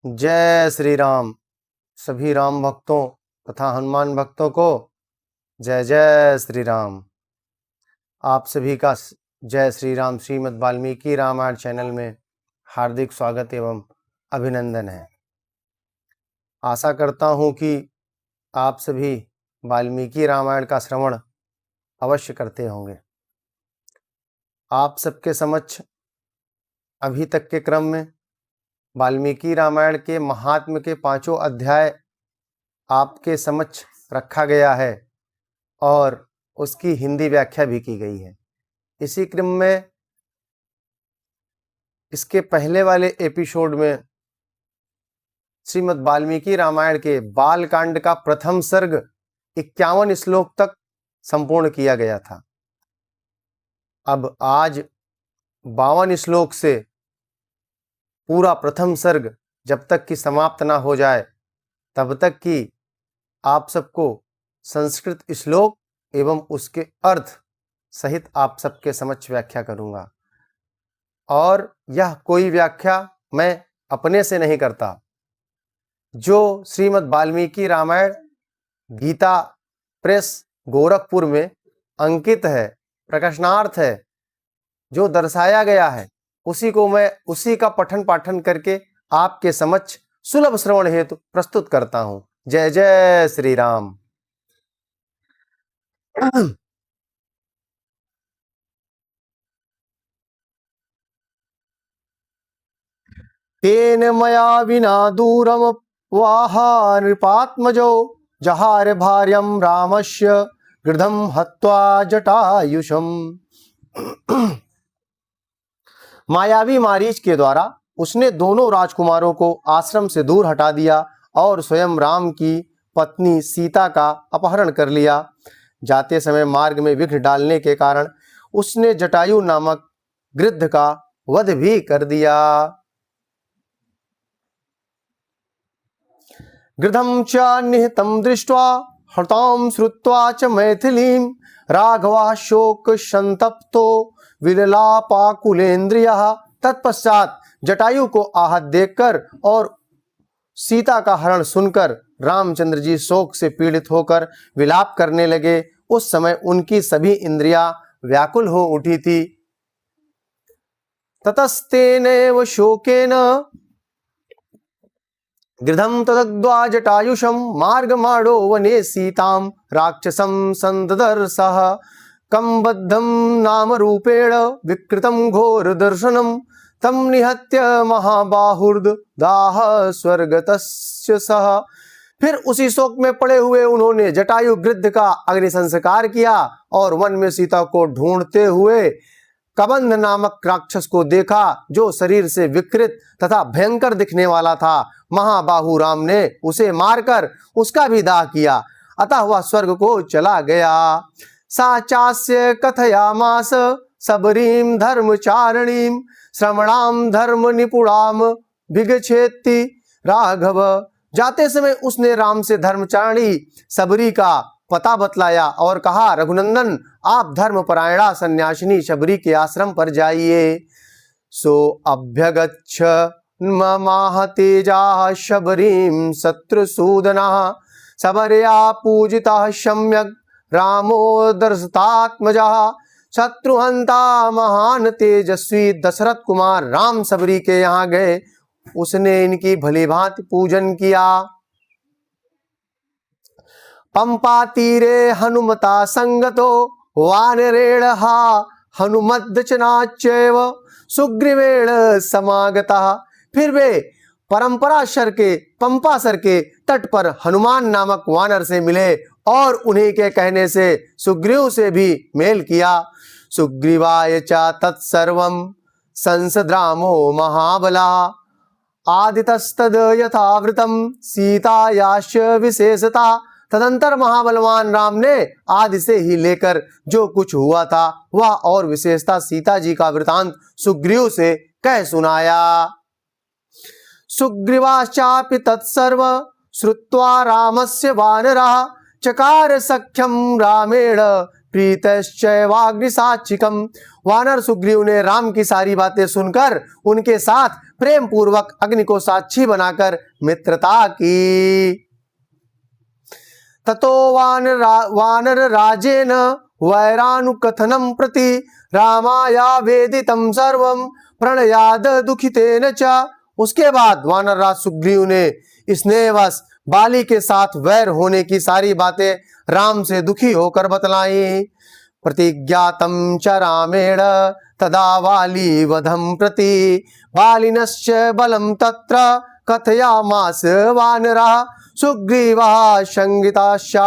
जय श्री राम। सभी राम भक्तों तथा हनुमान भक्तों को जय जय श्री राम। आप सभी का जय श्री राम श्रीमद् वाल्मीकि रामायण चैनल में हार्दिक स्वागत एवं अभिनंदन है। आशा करता हूँ कि आप सभी वाल्मीकि रामायण का श्रवण अवश्य करते होंगे। आप सबके समक्ष अभी तक के क्रम में वाल्मीकि रामायण के महात्म्य के 5 अध्याय आपके समक्ष रखा गया है और उसकी हिंदी व्याख्या भी की गई है। इसी क्रम में इसके पहले वाले एपिसोड में श्रीमद् वाल्मीकि रामायण के बाल कांड का प्रथम सर्ग 51 श्लोक तक संपूर्ण किया गया था। अब आज 52 श्लोक से पूरा प्रथम सर्ग जब तक कि समाप्त ना हो जाए तब तक कि आप सबको संस्कृत श्लोक एवं उसके अर्थ सहित आप सबके समक्ष व्याख्या करूंगा। और यह कोई व्याख्या मैं अपने से नहीं करता, जो श्रीमद् वाल्मीकि रामायण गीता प्रेस गोरखपुर में अंकित है, प्रकाशनार्थ है, जो दर्शाया गया है, उसी को मैं उसी का पठन पाठन करके आपके समक्ष सुलभ श्रवण हेतु प्रस्तुत करता हूं। जय जय श्री राम। तेन मया विना दूरम वाहा नृपात्मजो जहार भार्यं रामस्य गृधम हत्वा जटायुषम। मायावी मारीच के द्वारा उसने दोनों राजकुमारों को आश्रम से दूर हटा दिया और स्वयं राम की पत्नी सीता का अपहरण कर लिया। जाते समय मार्ग में विघ्न डालने के कारण उसने जटायु नामक गृध्र का वध भी कर दिया। गृधम च निहतं दृष्ट्वा हतां श्रुत्वा च मैथिलीं राघवा शोक संतप्तो विललापाकुलेन्द्रियः। तत्पश्चात जटायु को आहत देखकर और सीता का हरण सुनकर रामचंद्र जी शोक से पीड़ित होकर विलाप करने लगे। उस समय उनकी सभी इंद्रियां व्याकुल हो उठी थी। ततस्तेनैव शोकेन गृधं तदग्ध्वा जटायुषं मार्गमाणो वने सीतां राक्षसं संददर्शः। कंबद्धं नाम रूपेण विकृतं घोर दर्शनं तम निहत्य महाबाहुर्द दाह स्वर्गतस्य सह। फिर उसी शोक में पड़े हुए उन्होंने जटायु गृध्र का अग्नि संस्कार किया और वन में सीता को ढूंढते हुए कबंध नामक राक्षस को देखा, जो शरीर से विकृत तथा भयंकर दिखने वाला था। महाबाहु राम ने उसे मारकर उसका भी दाह किया, अतः वह स्वर्ग को चला गया। सा चास्य कथयामास सबरीं धर्मचारिणीं श्रमणाम धर्म निपुणाम भिगछेत्ति राघव। जाते समय उसने राम से धर्मचारिणी सबरी का पता बतलाया और कहा, रघुनंदन आप धर्मपरायणा सन्यासिनी शबरी के आश्रम पर जाइए। सो अभ्यगच्छ ममाह तेजा शबरीं शत्रुसूदना सबरया पूजिता सम्यक रामो दर्शतात्मजा। शत्रुहंता महान तेजस्वी दशरथ कुमार राम सबरी के यहाँ गए। उसने इनकी भली भांति पूजन किया। पंपा तीरे हनुमता संगतो वानरेण हनुमद्दचनाच्चैव सुग्रीवेण समागता। फिर वे परंपराशर के पंपासर के तट पर हनुमान नामक वानर से मिले और उन्हीं के कहने से सुग्रीव से भी मेल किया। सुग्रीवाय च तत्सर्वं संसद्रामो महाबला आदितस्तद यथावृतम सीतायाश्च विशेषता। तदंतर महाबलवान राम ने आदि से ही लेकर जो कुछ हुआ था वह और विशेषता सीता जी का वृतांत सुग्रीव से कह सुनाया। सुग्रीवाश्चापि तत्सर्व श्रुत्वा रामस्य वानरः चकार सख्यं रामेण प्रीतश्चैवाग्निसाक्षिकम्। वानर सुग्रीव ने राम की सारी बातें सुनकर उनके साथ प्रेम पूर्वक अग्नि को साक्षी बनाकर मित्रता की। ततो वानर राजेन वैरानुकथनं प्रति रामाया वेदितं सर्वं प्रणयाद दुखितेन च। उसके बाद वानर राज सुग्रीव ने स्नेहवश बाली के साथ वैर होने की सारी बातें राम से दुखी होकर बतलाई। प्रतिज्ञातं च रामेण तदा वाली वधं प्रति बालिनश्च बलं तत्र कथयामास वानरः सुग्रीवः संगिताश्च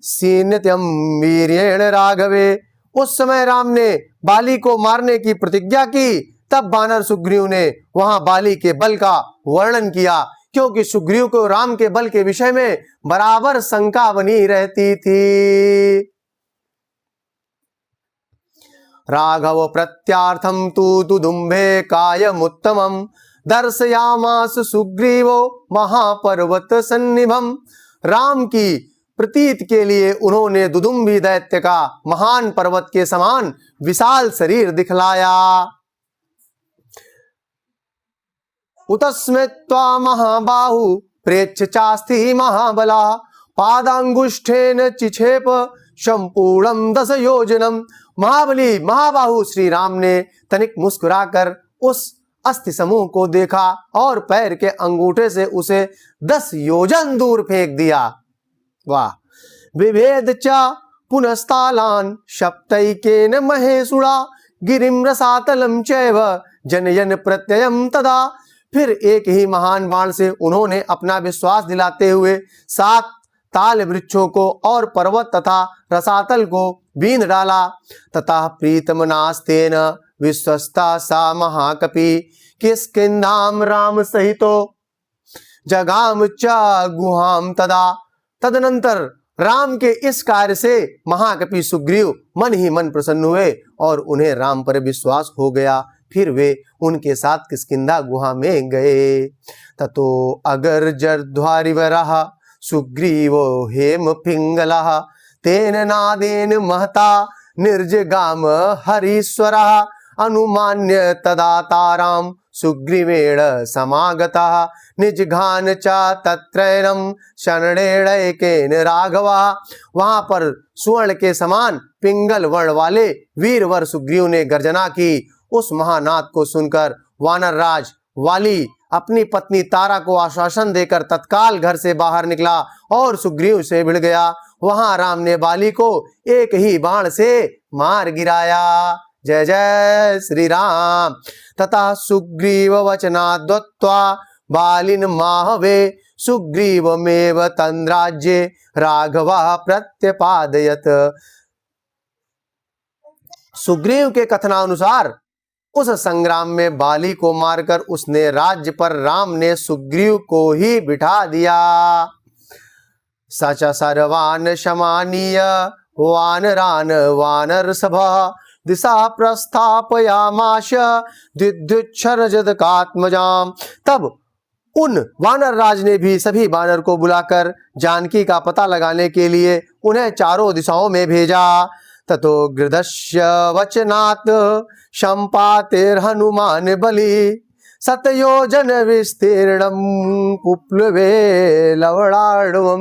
सीनत्यं वीर्येण राघवे। उस समय राम ने बाली को मारने की प्रतिज्ञा की। तब वानर सुग्रीव ने वहां बाली के बल का वर्णन किया, क्योंकि सुग्रीव को राम के बल के विषय में बराबर शंका बनी रहती थी। राघव प्रत्यार्थम तु दुदुम्भे कायमुत्तमं दर्शयामास सुग्रीवो महापर्वत सन्निभम। राम की प्रतीत के लिए उन्होंने दुदुम्भी दैत्य का महान पर्वत के समान विशाल शरीर दिखलाया। उतस्मृत्वा महाबाहु प्रेक्ष्य चास्ति महाबला पादांगुष्ठेन चिक्षेप संपूर्णं 10 योजनम। महाबली महाबाहु श्री राम ने तनिक मुस्कुराकर उस अस्थि समूह को देखा और पैर के अंगूठे से उसे 10 योजन दूर फेंक दिया। वाह। विभेद च पुनस्तालान सप्तैकेन महेशुड़ा गिरिम रसातलम चैव जनयन प्रत्ययम तदा। फिर एक ही महान बाण से उन्होंने अपना विश्वास दिलाते हुए 7 ताल वृक्षों को और पर्वत तथा रसातल को बींध डाला। तथा प्रीतमनास्तेन विश्वस्ता सा महाकपि किष्किंधाम राम सहितो जगाम च गुहाम तदा। तदनंतर राम के इस कार्य से महाकपि सुग्रीव मन ही मन प्रसन्न हुए और उन्हें राम पर विश्वास हो गया। फिर वे उनके साथ किष्किंधा गुहा में गए। ततो अगर जर्ध्वारिवरः सुग्रीवो हेम पिंगलः तेन नादेन महता निर्जगाम हरीश्वरः अनुमान्य तदा ताराम सुग्रीवेण समागतः निजघान च तत्रैनम शरणेणैकेन राघवः। वहां पर सुवर्ण के समान पिंगल वर्ण वाले वीरवर सुग्रीव ने गर्जना की। उस महानाद को सुनकर वानर राज वाली अपनी पत्नी तारा को आश्वासन देकर तत्काल घर से बाहर निकला और सुग्रीव से भिड़ गया। वहां राम ने बाली को एक ही बाण से मार गिराया। जय जय श्री राम। तथा सुग्रीव वचनाद्वत्वा बालिन माहवे सुग्रीवमेव तन्द्राज्ये राघवः प्रत्यपादयत। सुग्रीव के कथनानुसार उस संग्राम में बाली को मारकर उसने राज्य पर राम ने सुग्रीव को ही बिठा दिया। सच सर्वान शमानीय वानरान वानर सभा दिशा प्रस्थापयामाश दिद्युच्छरजदकात्मजाम। तब उन वानर राज ने भी सभी वानर को बुलाकर जानकी का पता लगाने के लिए उन्हें चारों दिशाओं में भेजा। ततो गृधस्य वचनात् संपातेर हनुमान बलि सतयोजन विस्तीर्णम पुप्लवे लवणार्णवम।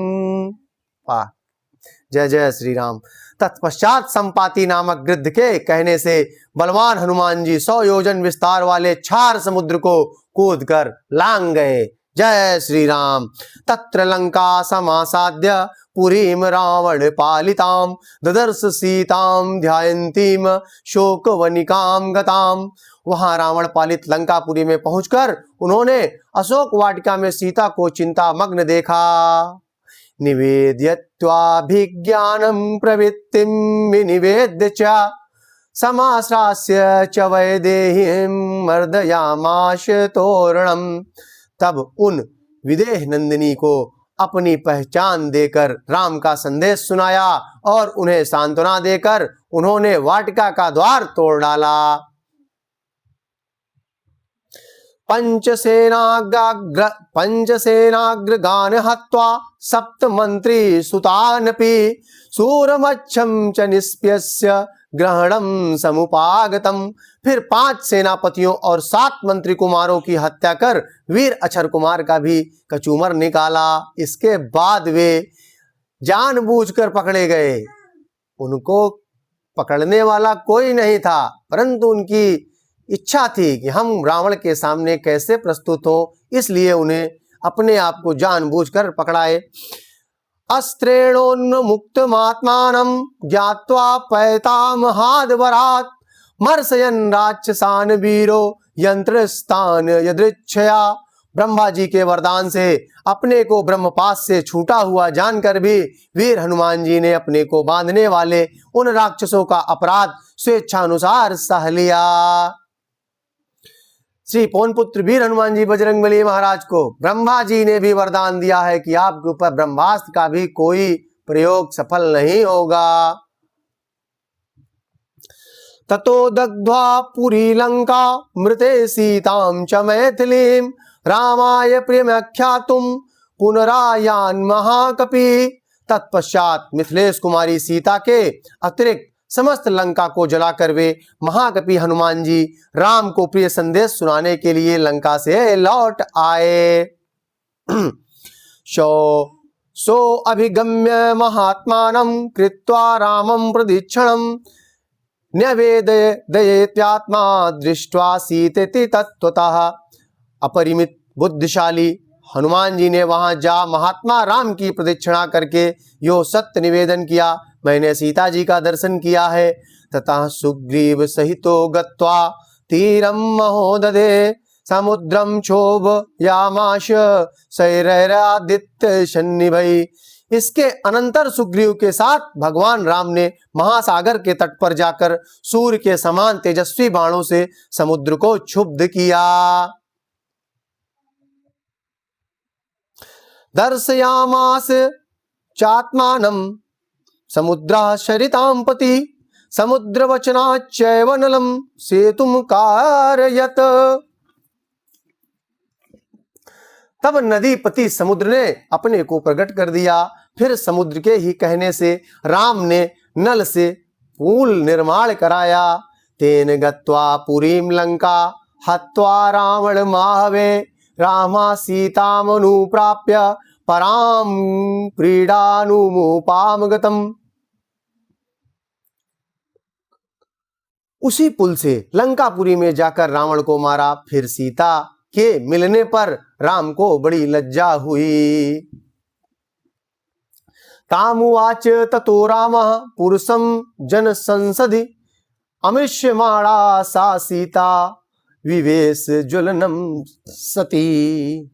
जय जय श्री राम। तत्पश्चात संपाति नामक गृद्ध के कहने से बलवान हनुमान जी 100 योजन विस्तार वाले क्षार समुद्र को कूदकर लांग गए। जय श्री राम। तत्र लंका समासाद्य पुरीम रावण पालिताम ददर्श सीताम ध्यायन्तीम शोकवनिकाम गताम। वहां रावण पालित लंकापुरी में पहुंचकर उन्होंने अशोक वाटिका में सीता को चिंता मग्न देखा। निवेद्यत्वाभिज्ञानं प्रवृत्तिं विनिवेद्य च समाश्रास्य च वैदेहीं मर्दयामाश तोरणम। तब उन विदेह नंदिनी को अपनी पहचान देकर राम का संदेश सुनाया और उन्हें सांत्वना देकर उन्होंने वाटिका का द्वार तोड़ डाला। पंचसेनाग्रगान हत्वा सप्तमंत्री सुतानपि सूरमच्छं च निष्प्यस्य ग्रहणं समुपागतम। फिर 5 सेनापतियों और 7 मंत्री कुमारों की हत्या कर वीर अक्षर कुमार का भी कचूमर निकाला। इसके बाद वे जानबूझकर पकड़े गए। उनको पकड़ने वाला कोई नहीं था, परंतु उनकी इच्छा थी कि हम रावण के सामने कैसे प्रस्तुत हो, इसलिए उन्हें अपने आप को जानबूझकर पकड़ाए। अस्त्रेणोन्मुक्तमात्मानं ज्ञात्वा पैतामहाद्वरात् मर्शयन् राक्षसान् वीरो यंत्रस्तान् यदृच्छया। ब्रह्मा जी के वरदान से अपने को ब्रह्मपाश से छूटा हुआ जानकर भी वीर हनुमान जी ने अपने को बांधने वाले उन राक्षसों का अपराध स्वेच्छानुसार सह लिया। श्री पवन पुत्र वीर हनुमान जी बजरंगबली महाराज को ब्रह्मा जी ने भी वरदान दिया है कि आपके ऊपर ब्रह्मास्त्र का भी कोई प्रयोग सफल नहीं होगा। ततो दग्ध्वा पुरी लंका मृते सीतां च मैथिलीं रामाय प्रियमख्यातुं पुनरायान महाकपि। तत्पश्चात मिथिलेश कुमारी सीता के अतिरिक्त समस्त लंका को जलाकर वे महाकपि हनुमान जी राम को प्रिय संदेश सुनाने के लिए लंका से लौट आए। सो अभिगम्य महात्मानं कृत्वा रामं प्रदीक्षणं न्यवेदयेत्यात्मा दृष्ट्वा सीतेति तत्त्वतः। अपरिमित बुद्धिशाली हनुमान जी ने वहां जा महात्मा राम की प्रदक्षिणा करके यो सत्य निवेदन किया, मैंने सीता जी का दर्शन किया है। ततः सुग्रीव सहितो गत्वा तीरम महोदधे समुद्रम क्षोभयामाश सैरैरादित्य सन्निभै। इसके अनंतर सुग्रीव के साथ भगवान राम ने महासागर के तट पर जाकर सूर्य के समान तेजस्वी बाणों से समुद्र को क्षुब्ध किया। दर्शयामास चात्मानं समुद्रः शरितां पति समुद्रवचनाच्चैव नलं सेतुं कारयत। तब नदीपति समुद्र ने अपने को प्रकट कर दिया। फिर समुद्र के ही कहने से राम ने नल से पुल निर्माण कराया। तेन गत्वा पुरीं लंका हत्वा रावण माहवे रामा सीतामनुप्राप्य पराम क्रीडानुमुपामगतम। उसी पुल से लंकापुरी में जाकर रावण को मारा। फिर सीता के मिलने पर राम को बड़ी लज्जा हुई। तामुवाच ततो रामः पुरुषं जन संसदि अमृष्यमाणा सा सीता विवेश ज्वलनम सती।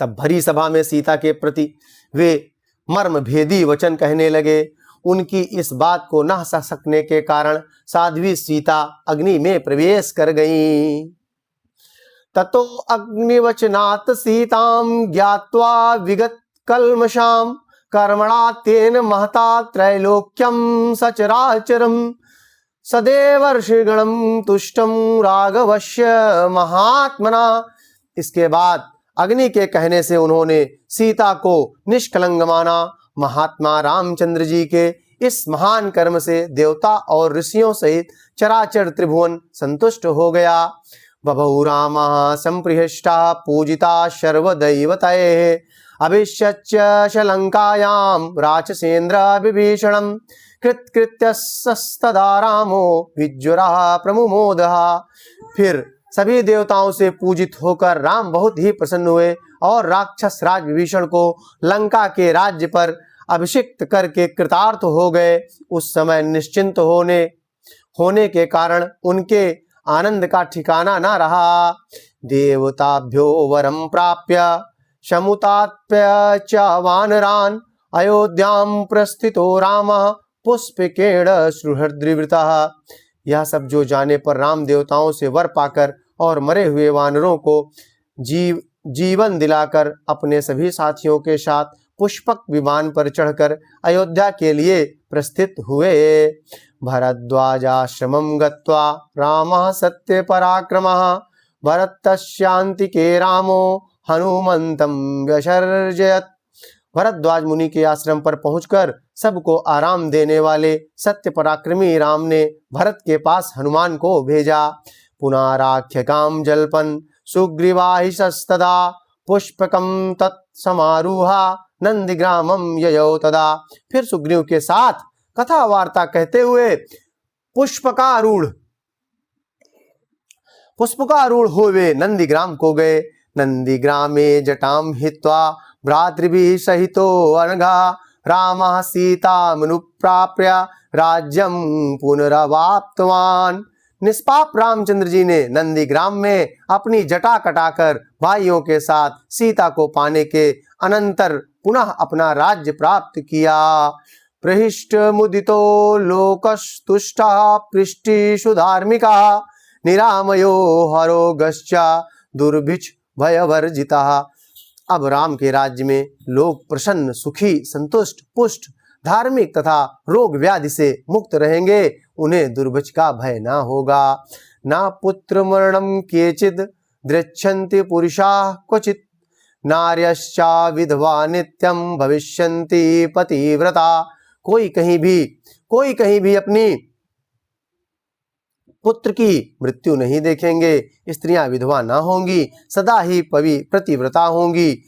तब भरी सभा में सीता के प्रति वे मर्म भेदी वचन कहने लगे। उनकी इस बात को न सह सकने के कारण साध्वी सीता अग्नि में प्रवेश कर गईं। ततो अग्निवचनात् सीतां ज्ञात्वा विगत कल्मषां कर्मणा तेन महता त्रैलोक्यं सचराचरं सदेवर्षिगणं तुष्टं राघवस्य महात्मना। इसके बाद अग्नि के कहने से उन्होंने सीता को निष्कलंक माना। महात्मा रामचंद्र जी के इस महान कर्म से देवता और ऋषियों सहित चराचर त्रिभुवन संतुष्ट हो गया। बभौ रामा संप्रिहष्टा पूजिता सर्वदैवतैः अभिषच्य शलंकायां राक्षसेन्द्र विभीषणं कृतकृत्यस्तदा रामो विज्वरः प्रमुमोदः। फिर सभी देवताओं से पूजित होकर राम बहुत ही प्रसन्न हुए और राक्षस राज विभीषण को लंका के राज्य पर अभिषिक्त करके कृतार्थ हो गए। उस समय निश्चिंत होने के कारण उनके आनंद का ठिकाना न रहा। देवताभ्यो वरम प्राप्य समुताप्य च वानरान् अयोध्यां प्रस्थितो रामः पुष्पकेण सुहृद्रिवृतः। यह सब जो जाने पर राम देवताओं से वर पाकर और मरे हुए वानरों को जीवन दिलाकर अपने सभी साथियों के साथ पुष्पक विमान पर चढ़कर अयोध्या के लिए प्रस्थित हुए। भरद्वाजाश्रमं गत्वा रामः सत्य पराक्रमः भरतस्यान्तिके रामो हनुमंतं व्यसर्जयत्। भरद्वाज मुनि के आश्रम पर पहुंचकर सबको आराम देने वाले सत्य पराक्रमी राम ने भरत के पास हनुमान को भेजा। पुनाराख्यकाम जल्पन सुग्रीवाहिषस्तदा पुष्पकम तत्समारूहा नंदिग्रामम ययौ तदा। फिर सुग्रीव के साथ कथा वार्ता कहते हुए पुष्पकारूढ़ होवे नंदिग्राम को गए। नंदिग्रामे जटाम हित्वा भ्रातृभिः सहितो अनघा रामः सीतामनुप्राप्य राज्यम पुनरवाप्तवान। निष्पाप रामचंद्र जी ने नंदिग्राम में अपनी जटा कटाकर भाइयों के साथ सीता को पाने के अनंतर पुनः अपना राज्य प्राप्त किया। प्रहिष्ट मुदितो लोकस्तुष्टः पृष्टिषु धार्मिकः निरामयो हरोगश्च दुर्भिक्ष भयवर्जितः। अब राम के राज्य में लोग प्रसन्न, सुखी, संतुष्ट, पुष्ट, धार्मिक तथा रोग व्याधि से मुक्त रहेंगे। उन्हें दुर्भिक्ष का भय न होगा। ना पुत्र मरणम केचिद दृच्छन्ति पुरुषाः क्वचित् नार्यश्चा विधवा नित्यम भविष्यन्ति पतिव्रता। कोई कहीं भी अपनी पुत्र की मृत्यु नहीं देखेंगे। स्त्रियां विधवा ना होंगी, सदा ही प्रतिव्रता होंगी।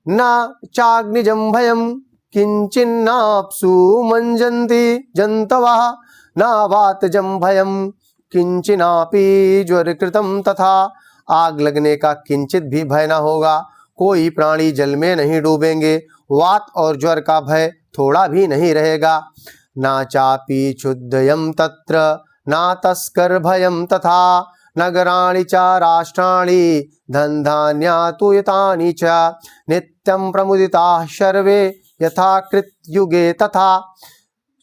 ना चाग्निजं भयम किंचिन्नाप्सु मंजन्ति जंतवः ना वातजं भयम किंचिनापि ज्वरकृतं तथा। आग लगने का किंचित भी भय न होगा। कोई प्राणी जल में नहीं डूबेंगे। वात और ज्वर का भय थोड़ा भी नहीं रहेगा। ना चापि क्षुद्यं तत्र ना तस्कर भयम तथा नगराणि च राष्ट्राणि धनधान्यातुयतानि च नित्यं प्रमुदिताः सर्वे यथा कृतयुगे तथा।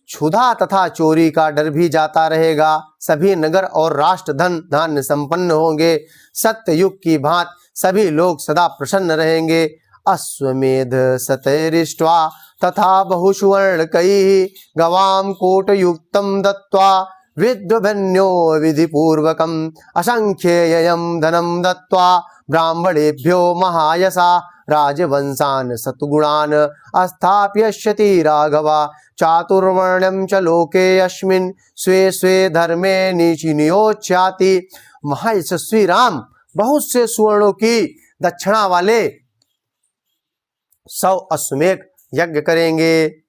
क्षुधा तथा चोरी का डर भी जाता रहेगा। सभी नगर और राष्ट्र धन धान्य संपन्न होंगे। सत्य युग की भांति सभी लोग सदा प्रसन्न रहेंगे। अश्वमेध सतैरिष्ट्वा तथा बहुसुवर्णकैः गवां कोटयुक्तं दत्त्वा विद्वभन्यो विधिपूर्वकम् असंख्येयं धनं दत्त्वा ब्राह्मणेभ्यो महायसा राजवंशान् सत्गुणान् अस्थाप्यष्यति राघवा। चातुर्वर्ण्यं च लोके अस्मिन् स्वे स्वे धर्मे नियोच्याति। महायशस्वी राम बहुत से सुवर्णों की दक्षिणा वाले 100 अश्वमेध यज्ञ करेंगे।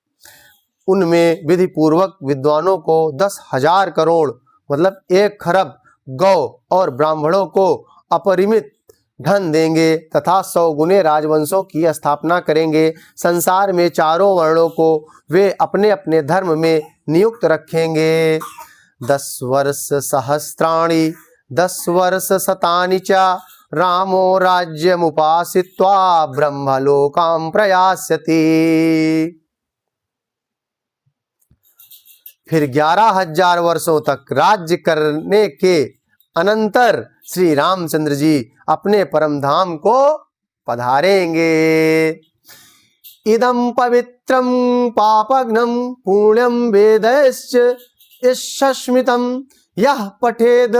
उनमें विधि पूर्वक विद्वानों को 10,000 करोड़ मतलब 1 खरब गौ और ब्राह्मणों को अपरिमित धन देंगे तथा 100 गुने राजवंशों की स्थापना करेंगे। संसार में चारों वर्णों को वे अपने अपने धर्म में नियुक्त रखेंगे। 10 वर्ष सहस्राणि 10 वर्ष शतानि च रामो राज्यमुपासित्वा ब्रह्मलोकां प्रयास्यति। फिर 11,000 वर्षों तक राज्य करने के अनंतर श्री रामचंद्र जी अपने परम धाम को पधारेंगे। इदं पवित्रं पापघ्नं पुण्यं वेदैश्च यशस्मितं यः पठेद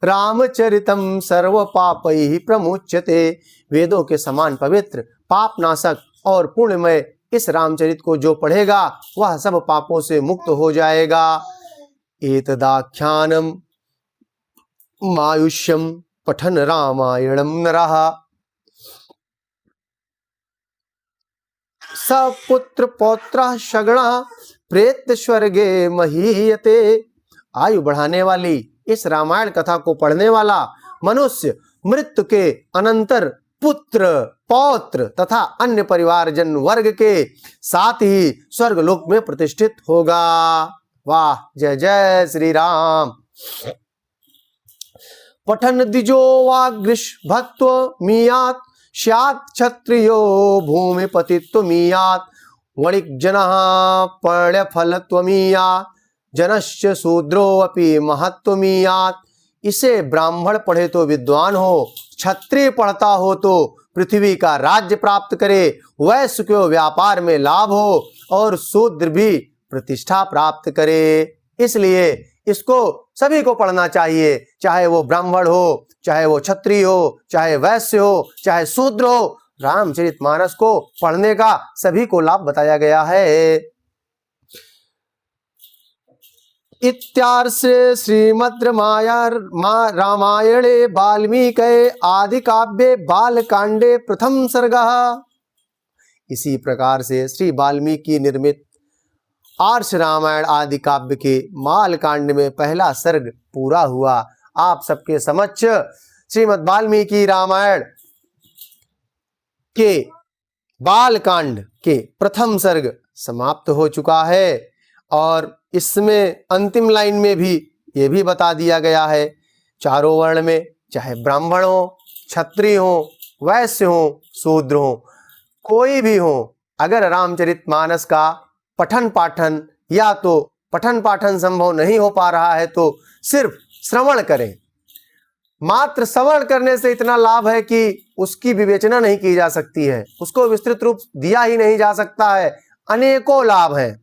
रामचरितं सर्व पापैः प्रमुच्यते। वेदों के समान पवित्र, पापनाशक और पुण्यमय इस रामचरित को जो पढ़ेगा वह सब पापों से मुक्त हो जाएगा। एतदाख्यानम मायुष्यम पठन रामायणम नरः सपुत्र पौत्र शगणः प्रेत स्वर्गे महीयते। आयु बढ़ाने वाली इस रामायण कथा को पढ़ने वाला मनुष्य मृत्यु के अनंतर पुत्र, पौत्र तथा अन्य परिवारजन वर्ग के साथ ही स्वर्ग लोक में प्रतिष्ठित होगा। वाह, जय जय श्री राम। पठन दिजो वाग्रिश भक्त्व मीयात स्यात् क्षत्रियो भूमिपतित्व मीयात वणिक जनः पर्ण्य फलत्व मीयात जनश्च शूद्रो अपि महत्व मीयात। इसे ब्राह्मण पढ़े तो विद्वान हो, क्षत्रिय पढ़ता हो तो पृथ्वी का राज्य प्राप्त करे, वैश्य को व्यापार में लाभ हो और शूद्र भी प्रतिष्ठा प्राप्त करे। इसलिए इसको सभी को पढ़ना चाहिए, चाहे वो ब्राह्मण हो, चाहे वो क्षत्रिय हो, चाहे वैश्य हो, चाहे शूद्र हो। रामचरितमानस को पढ़ने का सभी को लाभ बताया गया है। इत्यार्षे श्रीमद् रामायणे वाल्मीकि आदि काव्ये बालकांडे प्रथम सर्गः। इसी प्रकार से श्री वाल्मीकि निर्मित आर्ष रामायण आदि काव्य के बालकांड में पहला सर्ग पूरा हुआ। आप सबके समक्ष श्रीमद् वाल्मीकि रामायण के बालकांड के प्रथम सर्ग समाप्त हो चुका है और इसमें अंतिम लाइन में भी ये भी बता दिया गया है, चारों वर्ण में चाहे ब्राह्मण हो, क्षत्रिय हो, वैश्य हो, शूद्र हो, कोई भी हो, अगर रामचरितमानस का पठन पाठन या तो पठन पाठन संभव नहीं हो पा रहा है तो सिर्फ श्रवण करें। मात्र श्रवण करने से इतना लाभ है कि उसकी विवेचना नहीं की जा सकती है, उसको विस्तृत रूप दिया ही नहीं जा सकता है। अनेकों लाभ हैं।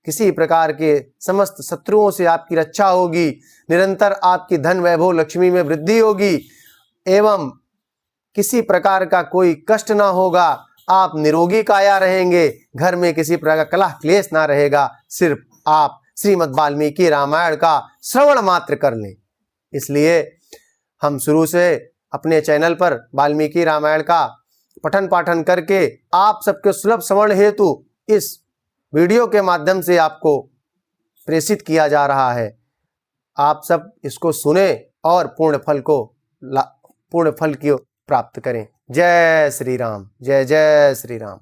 किसी प्रकार के समस्त शत्रुओं से आपकी रक्षा होगी, निरंतर आपकी धन वैभव लक्ष्मी में वृद्धि होगी एवं किसी प्रकार का कोई कष्ट ना होगा, आप निरोगी काया रहेंगे, घर में किसी प्रकार का कलह क्लेश ना रहेगा। सिर्फ आप श्रीमद् वाल्मीकि रामायण का श्रवण मात्र कर लें। इसलिए हम शुरू से अपने चैनल पर वाल्मीकि रामायण का पठन पाठन करके आप सबके सुलभ श्रवण हेतु इस वीडियो के माध्यम से आपको प्रेषित किया जा रहा है। आप सब इसको सुने और पूर्ण फल की प्राप्त करें। जय श्री राम, जय जय श्री राम।